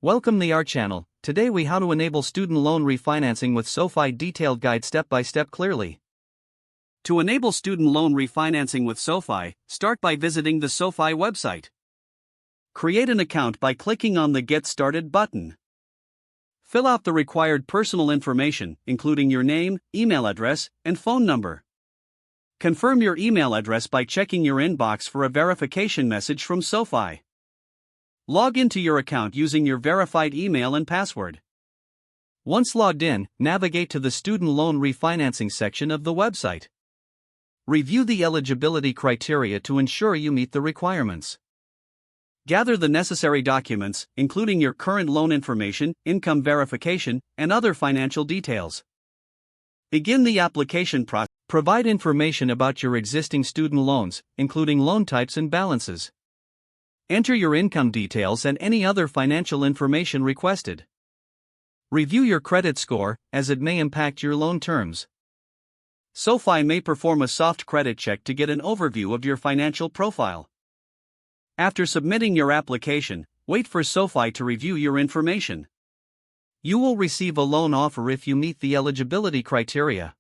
Welcome to our channel. Today we how to enable student loan refinancing with SoFi detailed guide step by step clearly. To enable student loan refinancing with SoFi, start by visiting the SoFi website. Create an account by clicking on the Get Started button. Fill out the required personal information, including your name, email address, and phone number. Confirm your email address by checking your inbox for a verification message from SoFi. Log into your account using your verified email and password. Once logged in, navigate to the student loan refinancing section of the website. Review the eligibility criteria to ensure you meet the requirements. Gather the necessary documents, including your current loan information, income verification, and other financial details. Begin the application process. Provide information about your existing student loans, including loan types and balances. Enter your income details and any other financial information requested. Review your credit score, as it may impact your loan terms. SoFi may perform a soft credit check to get an overview of your financial profile. After submitting your application, wait for SoFi to review your information. You will receive a loan offer if you meet the eligibility criteria.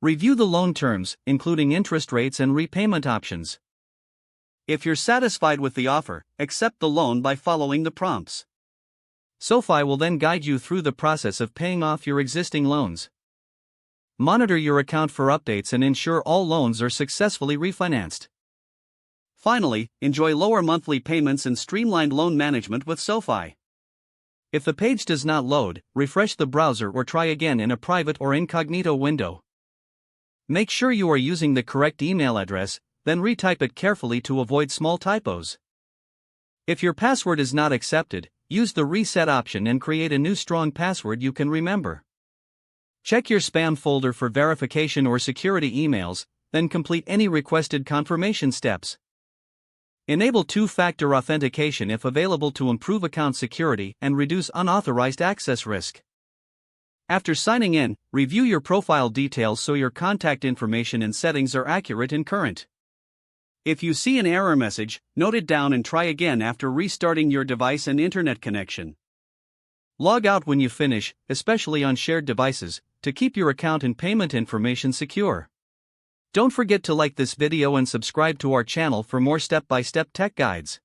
Review the loan terms, including interest rates and repayment options. If you're satisfied with the offer, accept the loan by following the prompts. SoFi will then guide you through the process of paying off your existing loans. Monitor your account for updates and ensure all loans are successfully refinanced. Finally, enjoy lower monthly payments and streamlined loan management with SoFi. If the page does not load, refresh the browser or try again in a private or incognito window. Make sure you are using the correct email address, then retype it carefully to avoid small typos. If your password is not accepted, use the reset option and create a new strong password you can remember. Check your spam folder for verification or security emails, then complete any requested confirmation steps. Enable two-factor authentication if available to improve account security and reduce unauthorized access risk. After signing in, review your profile details so your contact information and settings are accurate and current. If you see an error message, note it down and try again after restarting your device and internet connection. Log out when you finish, especially on shared devices, to keep your account and payment information secure. Don't forget to like this video and subscribe to our channel for more step-by-step tech guides.